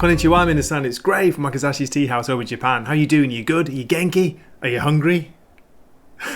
Konnichiwa, minasan. It's Gray from Wakazashi's Tea House over Japan. How you doing? You good? Are you genki? Are you hungry?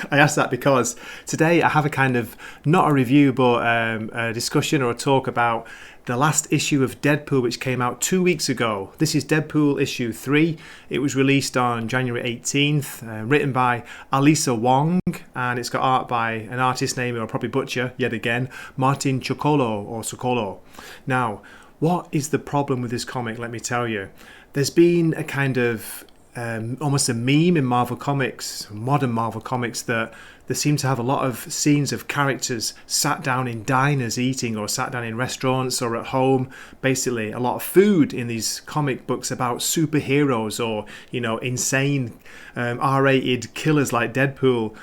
I asked that because today I have a kind of, not a review, but a discussion or a talk about the last issue of Deadpool, which came out 2 weeks ago. This is Deadpool issue 3. It was released on January 18th, written by Alisa Wong, and it's got art by an artist name I'll probably butcher yet again, Martin Chocolo or Socolo. Now, what is the problem with this comic? Let me tell you. There's been a kind of almost a meme in Marvel Comics, modern Marvel Comics, that they seem to have a lot of scenes of characters sat down in diners eating, or sat down in restaurants or at home. Basically, a lot of food in these comic books about superheroes or, you know, insane R-rated killers like Deadpool,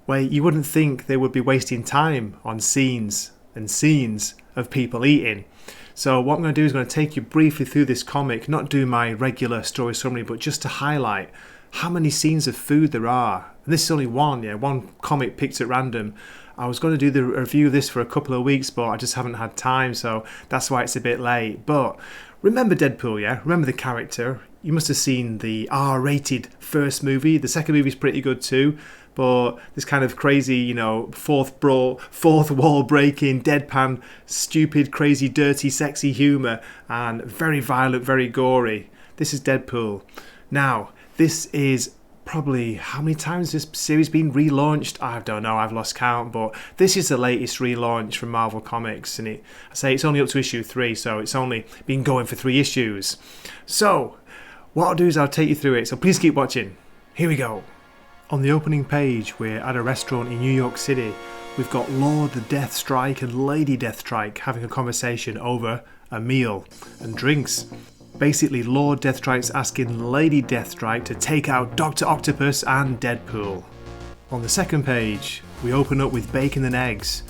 where you wouldn't think they would be wasting time on scenes and scenes of people eating. So what I'm going to do is going to take you briefly through this comic, not do my regular story summary, but just to highlight how many scenes of food there are. And this is only one comic picked at random. I was going to do the review of this for a couple of weeks, but I just haven't had time, so that's why it's a bit late. But remember Deadpool, yeah? Remember the character. You must have seen the R-rated first movie. The second movie is pretty good too. But this kind of crazy, you know, fourth wall breaking, deadpan, stupid, crazy, dirty, sexy humour, and very violent, very gory. This is Deadpool. Now, this is probably, how many times has this series been relaunched? I don't know, I've lost count, but this is the latest relaunch from Marvel Comics, and I say it's only up to issue 3, so it's only been going for 3 issues. So, what I'll do is I'll take you through it, so please keep watching. Here we go. On the opening page, we're at a restaurant in New York City. We've got Lord Deathstrike and Lady Deathstrike having a conversation over a meal and drinks. Basically, Lord Deathstrike's asking Lady Deathstrike to take out Dr. Octopus and Deadpool. On the second page, we open up with bacon and eggs.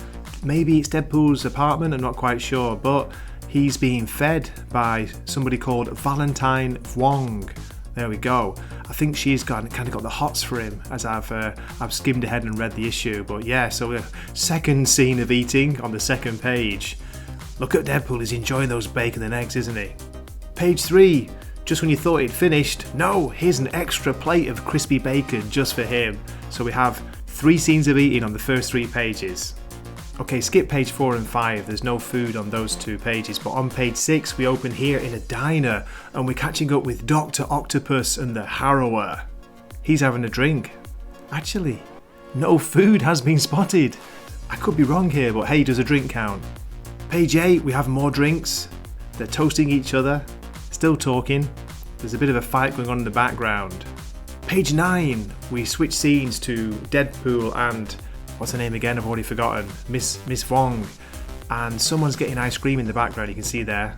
Maybe it's Deadpool's apartment, I'm not quite sure, but he's being fed by somebody called Valentine Wong. There we go. I think she's kind of got the hots for him, as I've skimmed ahead and read the issue. But yeah, so the second scene of eating on the second page. Look at Deadpool, he's enjoying those bacon and eggs, isn't he? Page 3, just when you thought he'd finished, no, here's an extra plate of crispy bacon just for him. So we have 3 scenes of eating on the first 3 pages. Okay, skip page 4 and 5, there's no food on those 2 pages, but on page 6 we open here in a diner and we're catching up with Dr. Octopus and the Harrower. He's having a drink. Actually, no food has been spotted. I could be wrong here, but hey, does a drink count? Page 8, we have more drinks. They're toasting each other, still talking. There's a bit of a fight going on in the background. Page 9, we switch scenes to Deadpool and, what's her name again? I've already forgotten. Miss Wong. And someone's getting ice cream in the background, you can see there.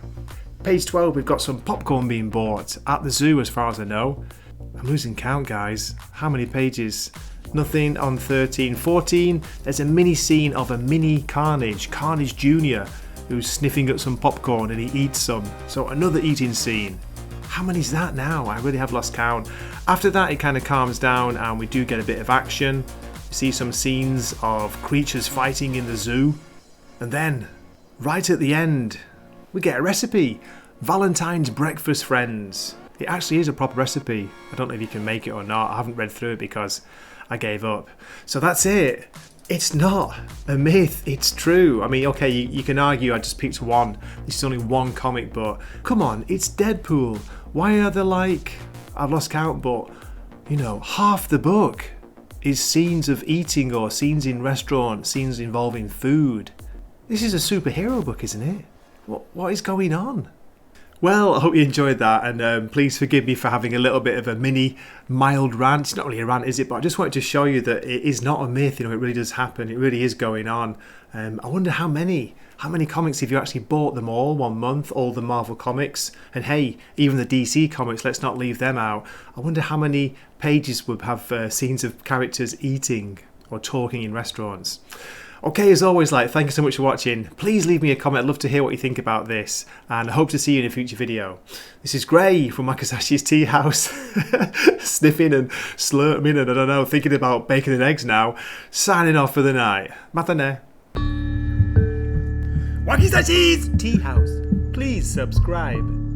Page 12, we've got some popcorn being bought at the zoo as far as I know. I'm losing count, guys. How many pages? Nothing on 13. 14, there's a mini scene of a mini Carnage Jr., who's sniffing at some popcorn and he eats some. So another eating scene. How many is that now? I really have lost count. After that, it kind of calms down and we do get a bit of action. See some scenes of creatures fighting in the zoo. And then, right at the end, we get a recipe. Valentine's breakfast, friends. It actually is a proper recipe. I don't know if you can make it or not. I haven't read through it because I gave up. So that's it. It's not a myth, it's true. I mean, okay, you can argue I just picked one. This is only one comic, but come on, it's Deadpool. Why are there like, I've lost count, but, you know, half the book is scenes of eating or scenes in restaurants, scenes involving food. This is a superhero book, isn't it? What is going on? Well, I hope you enjoyed that, and please forgive me for having a little bit of a mini mild rant. It's not really a rant, is it? But I just wanted to show you that it is not a myth. You know, it really does happen. It really is going on. I wonder how many comics, if you actually bought them all 1 month, all the Marvel comics, and hey, even the DC comics, let's not leave them out. I wonder how many pages would have scenes of characters eating or talking in restaurants. Okay, as always, thank you so much for watching. Please leave me a comment. I'd love to hear what you think about this, and I hope to see you in a future video. This is Gray from Wakazashi's Tea House, sniffing and slurping and I don't know, thinking about bacon and eggs now. Signing off for the night. Matane. Wakazashi's Tea House. Please subscribe.